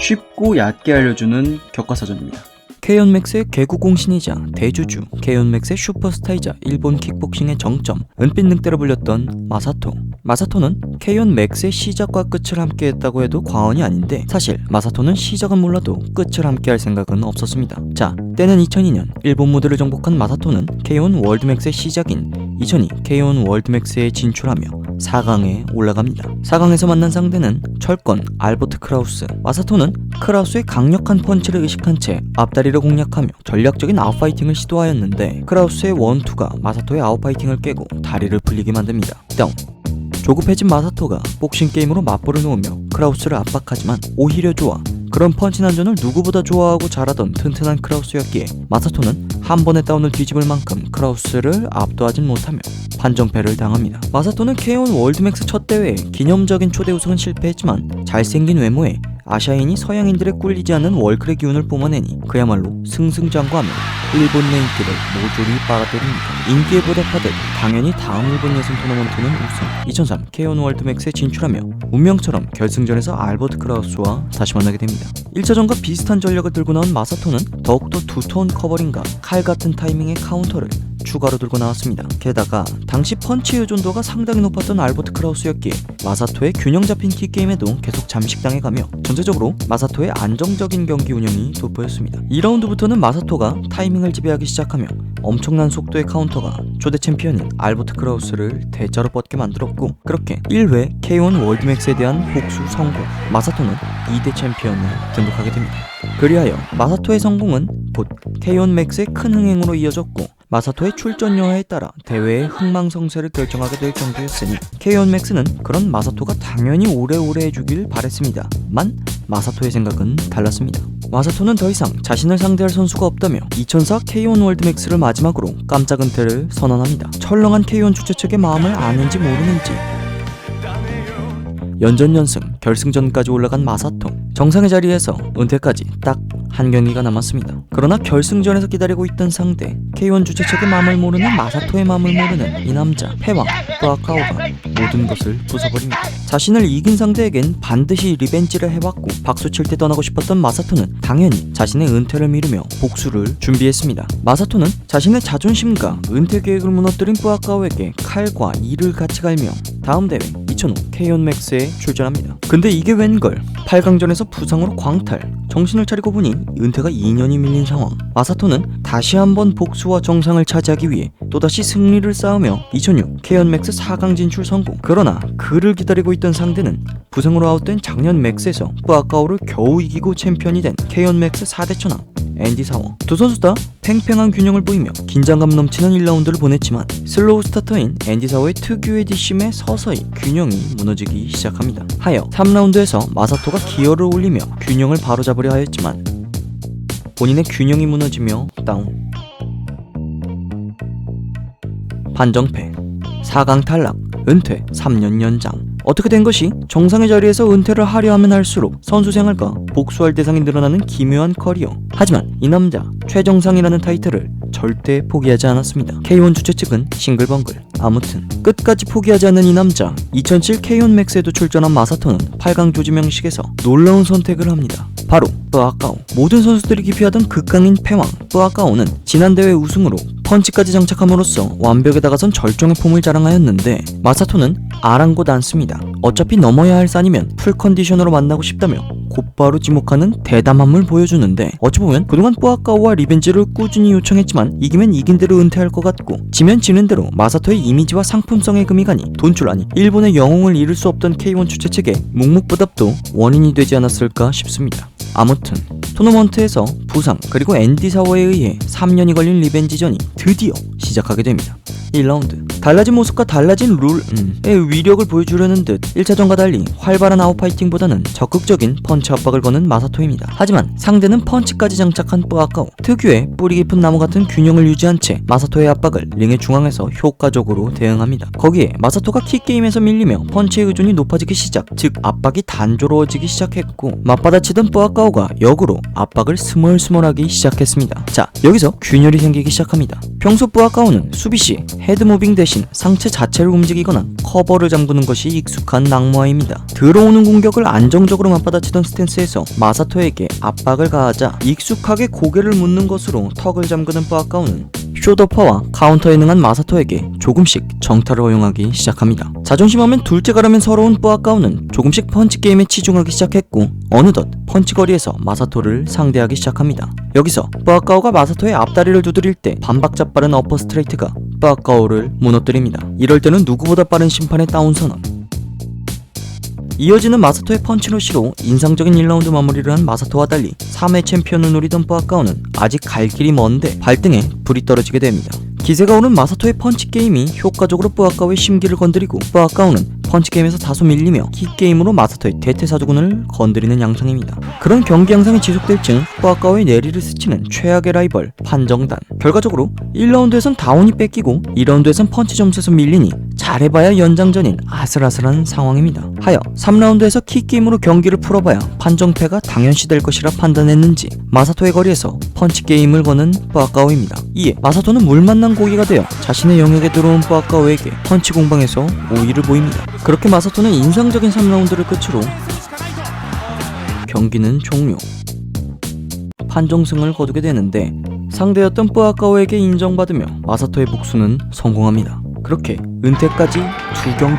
쉽고 얕게 알려주는 교과서전입니다. K-ONMAX의 개구공신이자 대주주, K-ONMAX의 슈퍼스타이자 일본 킥복싱의 정점, 은빛 늑대로 불렸던 마사토. 마사토는 K-ONMAX의 시작과 끝을 함께했다고 해도 과언이 아닌데, 사실 마사토는 시작은 몰라도 끝을 함께할 생각은 없었습니다. 자, 때는 2002년 일본 무대를 정복한 마사토는 K-ON 월드맥스의 시작인 2002 K-ON 월드맥스에 진출하며 4강에 올라갑니다. 4강에서 만난 상대는 철권 알버트 크라우스. 마사토는 크라우스의 강력한 펀치를 의식한 채 앞다리를 공략하며 전략적인 아웃파이팅을 시도하였는데, 크라우스의 원투가 마사토의 아웃파이팅을 깨고 다리를 풀리게 만듭니다. 다운. 조급해진 마사토가 복싱 게임으로 맞불을 놓으며 크라우스를 압박하지만 오히려 좋아. 그런 펀치 난전을 누구보다 좋아하고 잘하던 튼튼한 크라우스였기에 마사토는 한 번의 다운을 뒤집을 만큼 크라우스를 압도하진 못하며 판정패를 당합니다. 마사토는 K-ON 월드맥스 첫 대회에 기념적인 초대 우승은 실패했지만 잘생긴 외모에 아시아인이 서양인들에 꿀리지 않는 월클의 기운을 뿜어내니 그야말로 승승장구하며 일본의 인기를 모조리 빨아들입니다. 인기에 보답하듯 당연히 다음 일본 예선 토너먼트는 우승. 2003 K-ON 월드맥스에 진출하며 운명처럼 결승전에서 알버트 크라우스와 다시 만나게 됩니다. 1차전과 비슷한 전력을 들고 나온 마사토는 더욱더 두터운 커버링과 칼 같은 타이밍의 카운터를 추가로 들고 나왔습니다. 게다가 당시 펀치 의존도가 상당히 높았던 알버트 크라우스였기에 마사토의 균형 잡힌 킥게임에도 계속 잠식당해가며 전체적으로 마사토의 안정적인 경기 운영이 돋보였습니다. 2라운드부터는 마사토가 타이밍을 지배하기 시작하며 엄청난 속도의 카운터가 초대 챔피언인 알버트 크라우스를 대자로 뻗게 만들었고, 그렇게 1회 K-ON 월드맥스에 대한 복수 성공. 마사토는 2대 챔피언을 등극하게 됩니다. 그리하여 마사토의 성공은 곧 K-ON 맥스의 큰 흥행으로 이어졌고, 마사토의 출전 여하에 따라 대회의 흥망성쇠를 결정하게 될 정도였으니 K-ON 맥스는 그런 마사토가 당연히 오래오래 해주길 바랬습니다. 만 마사토의 생각은 달랐습니다. 마사토는 더 이상 자신을 상대할 선수가 없다며 2004 K-ON 월드맥스를 마지막으로 깜짝 은퇴를 선언합니다. 철렁한 K-ON 주최 측의 마음을 아는지 모르는지 연전연승 결승전까지 올라간 마사토. 정상의 자리에서 은퇴까지 딱 한 경기가 남았습니다. 그러나 결승전에서 기다리고 있던 상대, K-ON 주최 측의 마음을 모르는 마사토의 마음을 모르는 이 남자 패왕 뿌아카오가 모든 것을 부숴버립니다. 자신을 이긴 상대에겐 반드시 리벤지를 해왔고 박수칠 때 떠나고 싶었던 마사토는 당연히 자신의 은퇴를 미루며 복수를 준비했습니다. 마사토는 자신의 자존심과 은퇴 계획을 무너뜨린 뿌아카오에게 칼과 이를 같이 갈며 다음 대회 2005 K-ON 맥스에 출전합니다. 근데 이게 웬걸, 8강전에서 부상으로 광탈. 정신을 차리고 보니 은퇴가 2년이 밀린 상황. 마사토는 다시 한번 복수와 정상을 차지하기 위해 또다시 승리를 쌓으며 2006 K-ON 맥스 4강 진출 성공. 그러나 그를 기다리고 있던 상대는 부상으로 아웃된 작년 맥스에서 뿌아카오를 겨우 이기고 챔피언이 된 K-ON 맥스 4대 천왕 앤디 사워. 두 선수 다 팽팽한 균형을 보이며 긴장감 넘치는 1라운드를 보냈지만 슬로우 스타터인 앤디 사워의 특유의 뒷심에 서서히 균형이 무너지기 시작합니다. 하여 3라운드에서 마사토가 기어를 올리며 균형을 바로잡으려 하였지만 본인의 균형이 무너지며 다운. 판정패. 4강 탈락. 은퇴 3년 연장. 어떻게 된 것이? 정상의 자리에서 은퇴를 하려 하면 할수록 선수 생활과 복수할 대상이 늘어나는 기묘한 커리어. 하지만 이 남자 최정상이라는 타이틀을 절대 포기하지 않았습니다. K-ON 주최 측은 싱글벙글. 아무튼 끝까지 포기하지 않는 이 남자. 2007 K-ON 맥스에도 출전한 마사토는 8강 조지명식에서 놀라운 선택을 합니다. 바로 뿌아카오. 모든 선수들이 기피하던 극강인 패왕 뿌아카오는 지난 대회 우승으로 펀치까지 장착함으로써 완벽에 다가선 절정의 폼을 자랑하였는데, 마사토는 아랑곳 않습니다. 어차피 넘어야 할 산이면 풀컨디션으로 만나고 싶다며 곧바로 지목하는 대담함을 보여주는데, 어찌보면 그동안 뿌아카오와 리벤지를 꾸준히 요청했지만 이기면 이긴 대로 은퇴할 것 같고 지면 지는 대로 마사토의 이미지와 상품성의 금이 가니 돈줄 아니 일본의 영웅을 잃을 수 없던 K-ON 주최 측의 묵묵부답도 원인이 되지 않았을까 싶습니다. 아무튼 토너먼트에서 부상 그리고 앤디 사워에 의해 3년이 걸린 리벤지전이 드디어 시작하게 됩니다. 1라운드. 달라진 모습과 달라진 룰의 위력을 보여주려는 듯 1차전과 달리 활발한 아웃파이팅보다는 적극적인 펀치 압박을 거는 마사토입니다. 하지만 상대는 펀치까지 장착한 뿌아카오. 특유의 뿌리 깊은 나무 같은 균형을 유지한 채 마사토의 압박을 링의 중앙에서 효과적으로 대응합니다. 거기에 마사토가 킥게임에서 밀리며 펀치의 의존이 높아지기 시작, 즉 압박이 단조로워지기 시작했고 맞받아치던 뿌아카오가 역으로 압박을 스멀스멀하기 시작했습니다. 자, 여기서 균열이 생기기 시작합니다. 평소 뿌아카오는 수비시 헤드 무빙 대신 대신 상체 자체를 움직이거나 커버를 잠그는 것이 익숙한 낙모아입니다. 들어오는 공격을 안정적으로 맞받아치던 스탠스에서 마사토에게 압박을 가하자 익숙하게 고개를 묻는 것으로 턱을 잠그는 뿌아까오는 쇼더파와 카운터에 능한 마사토에게 조금씩 정타를 허용하기 시작합니다. 자존심하면 둘째가라면 서러운 뿌아까오는 조금씩 펀치 게임에 치중하기 시작했고 어느덧 펀치거리에서 마사토를 상대하기 시작합니다. 여기서 뿌아까오가 마사토의 앞다리를 두드릴 때 반박자 빠른 어퍼 스트레이트가 뿌아까오를 무너뜨립니다. 이럴 때는 누구보다 빠른 심판의 다운 선언. 이어지는 마사토의 펀치러시로 인상적인 1라운드 마무리를 한 마사토와 달리 3회 챔피언을 노리던 뿌아까오는 아직 갈 길이 먼데 발등에 불이 떨어지게 됩니다. 기세가 오른 마사토의 펀치 게임이 효과적으로 뿌아까오의 심기를 건드리고 뿌아까오는 펀치 게임에서 다소 밀리며 킥 게임으로 마사토의 대퇴사두근을 건드리는 양상입니다. 그런 경기 양상이 지속될 즈음 뿌아까오의 내리를 스치는 최악의 라이벌 판정단. 결과적으로 1라운드에선 다운이 뺏기고 2라운드에선 펀치 점수에서 밀리니 잘해봐야 연장전인 아슬아슬한 상황입니다. 하여 3라운드에서 킥 게임으로 경기를 풀어봐야 판정패가 당연시될 것이라 판단했는지 마사토의 거리에서 펀치 게임을 거는 뿌아까오입니다. 이에 마사토는 물 만난 고기가 되어 자신의 영역에 들어온 뿌아까오에게 펀치 공방에서 오의를 보입니다. 그렇게 마사토는 인상적인 3라운드를 끝으로 경기는 종료. 판정승을 거두게 되는데 상대였던 뿌아까오에게 인정받으며 마사토의 복수는 성공합니다. 그렇게 은퇴까지 2경기.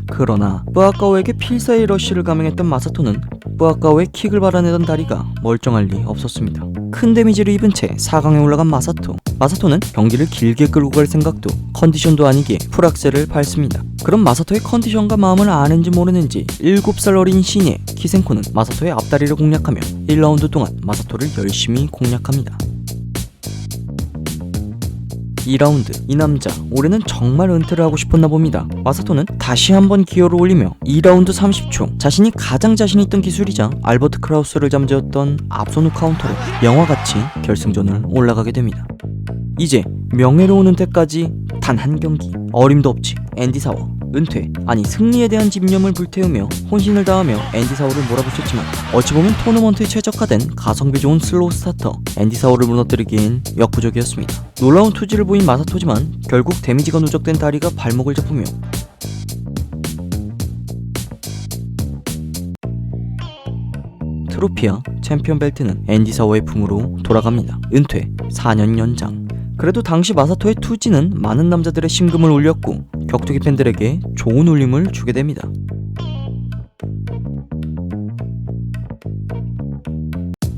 그러나 뿌아까오에게 필사의 러쉬를 감행했던 마사토는 뿌아까오의 킥을 받아내던 다리가 멀쩡할 리 없었습니다. 큰 데미지를 입은 채 4강에 올라간 마사토는 경기를 길게 끌고 갈 생각도 컨디션도 아니기에 풀악셀을 밟습니다. 그럼 마사토의 컨디션과 마음을 아는지 모르는지 7살 어린 신예 키센코는 마사토의 앞다리를 공략하며 1라운드 동안 마사토를 열심히 공략합니다. 2라운드. 이 남자 올해는 정말 은퇴를 하고 싶었나 봅니다. 마사토는 다시 한번 기어를 올리며 2라운드 30초 자신이 가장 자신 있던 기술이자 알버트 크라우스를 잠재웠던 앞손 후 카운터로 영화같이 결승전을 올라가게 됩니다. 이제 명예로운 은퇴까지 단 한 경기. 어림도 없지 앤디 사워 은퇴, 아니 승리에 대한 집념을 불태우며 혼신을 다하며 앤디 사워를 몰아붙였지만 어찌 보면 토너먼트에 최적화된 가성비 좋은 슬로우 스타터 앤디 사워를 무너뜨리기엔 역부족이었습니다. 놀라운 투지를 보인 마사토지만 결국 데미지가 누적된 다리가 발목을 잡으며 트로피와 챔피언 벨트는 앤디 사워의 품으로 돌아갑니다. 은퇴 4년 연장. 그래도 당시 마사토의 투지는 많은 남자들의 심금을 울렸고 격투기 팬들에게 좋은 울림을 주게 됩니다.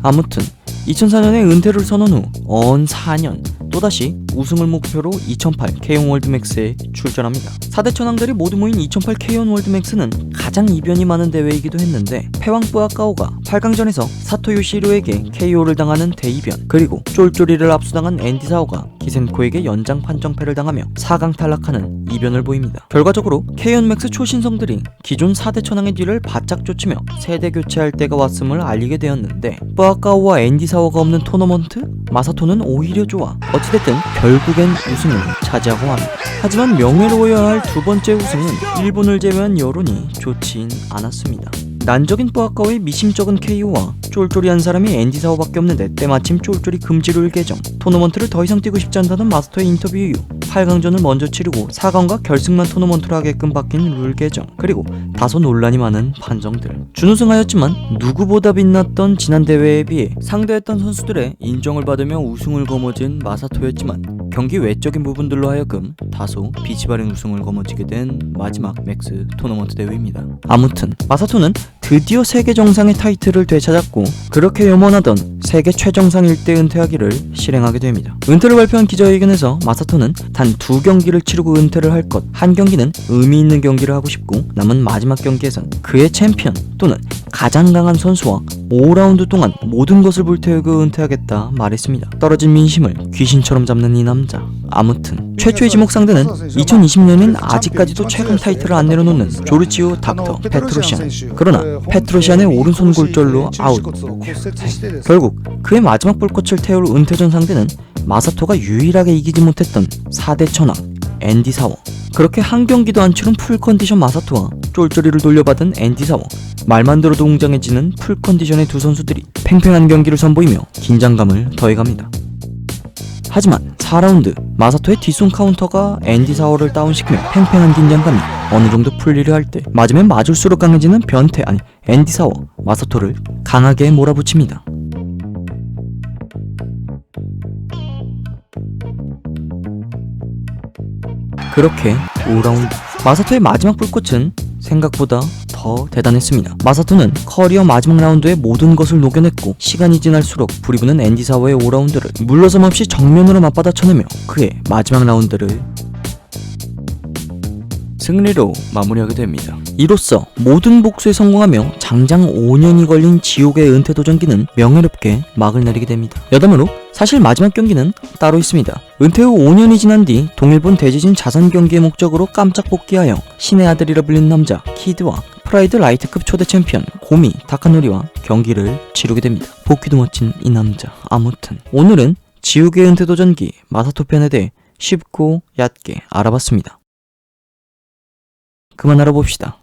아무튼 2004년에 은퇴를 선언 후 언 4년 또다시 우승을 목표로 2008 K1 월드맥스에 출전합니다. 4대 천왕들이 모두 모인 2008 K1 월드맥스는 가장 이변이 많은 대회이기도 했는데 패왕 뿌아까오가 8강전에서 사토 요시히로에게 KO를 당하는 대이변, 그리고 쫄쫄이를 압수당한 앤디 사워가 기센코에게 연장 판정패를 당하며 4강 탈락하는 이변을 보입니다. 결과적으로 K1 맥스 초신성들이 기존 4대 천왕의 뒤를 바짝 쫓으며 세대 교체할 때가 왔음을 알리게 되었는데 뿌아까오와 앤디 사워가 없는 토너먼트? 마사토는 오히려 좋아. 어찌됐든 결국엔 우승을 차지하고 합니다. 하지만 명예로워야 할 두 번째 우승은 일본을 제외한 여론이 좋진 않았습니다. 난적인 뿌아까오의 미심쩍은 KO와 쫄쫄이한 사람이 앤디 사워밖에 없는데 때마침 쫄쫄이 금지 룰 개정, 토너먼트를 더 이상 뛰고 싶지 않다는 마스터의 인터뷰 이후 8강전을 먼저 치르고 4강과 결승만 토너먼트로 하게끔 바뀐 룰 개정, 그리고 다소 논란이 많은 판정들. 준우승하였지만 누구보다 빛났던 지난 대회에 비해 상대했던 선수들의 인정을 받으며 우승을 거머쥔 마사토였지만 경기 외적인 부분들로 하여금 다소 빛이 바랜 우승을 거머쥐게 된 마지막 맥스 토너먼트 대회입니다. 아무튼 마사토는 드디어 세계 정상의 타이틀을 되찾았고 그렇게 염원하던 세계 최정상 일대 은퇴하기를 실행하게 됩니다. 은퇴를 발표한 기자회견에서 마사토는 단 2경기를 치르고 은퇴를 할 것, 한 경기는 의미 있는 경기를 하고 싶고 남은 마지막 경기에선 그의 챔피언 또는 가장 강한 선수와 5라운드 동안 모든 것을 불태우고 은퇴하겠다 말했습니다. 떨어진 민심을 귀신처럼 잡는 이 남자. 아무튼 최초의 지목 상대는 2020년엔 아직까지도 최강 타이틀을 안 내려놓는 조르치오 닥터 페트로시안. 그러나 페트로시안의 오른손 골절로 아웃. 결국 그의 마지막 불꽃을 태울 은퇴전 상대는 마사토가 유일하게 이기지 못했던 4대 천왕 앤디 사워. 그렇게 한 경기도 안 치른 풀컨디션 마사토와 쫄쫄이를 돌려받은 앤디 사워. 말만 들어도 웅장해지는 풀컨디션의 두 선수들이 팽팽한 경기를 선보이며 긴장감을 더해갑니다. 하지만 4라운드 마사토의 뒷손 카운터가 앤디 사워를 다운시키며 팽팽한 긴장감이 어느 정도 풀리려 할 때 맞으면 맞을수록 강해지는 앤디 사워 마사토를 강하게 몰아붙입니다. 그렇게 5라운드 마사토의 마지막 불꽃은 생각보다 더 대단했습니다. 마사토는 커리어 마지막 라운드의 모든 것을 녹여냈고 시간이 지날수록 불이 부는 앤디 사워의 5라운드를 물러섬 없이 정면으로 맞받아 쳐내며 그의 마지막 라운드를 승리로 마무리하게 됩니다. 이로써 모든 복수에 성공하며 장장 5년이 걸린 지옥의 은퇴 도전기는 명예롭게 막을 내리게 됩니다. 여담으로 사실 마지막 경기는 따로 있습니다. 은퇴 후 5년이 지난 뒤 동일본 대지진 자선 경기의 목적으로 깜짝 복귀하여 신의 아들이라 불리는 남자 키드와 프라이드 라이트급 초대 챔피언 고미 타카노리와 경기를 치르게 됩니다. 복귀도 멋진 이 남자. 아무튼 오늘은 지옥의 은퇴 도전기 마사토 편에 대해 쉽고 얕게 알아봤습니다. 그만 알아봅시다.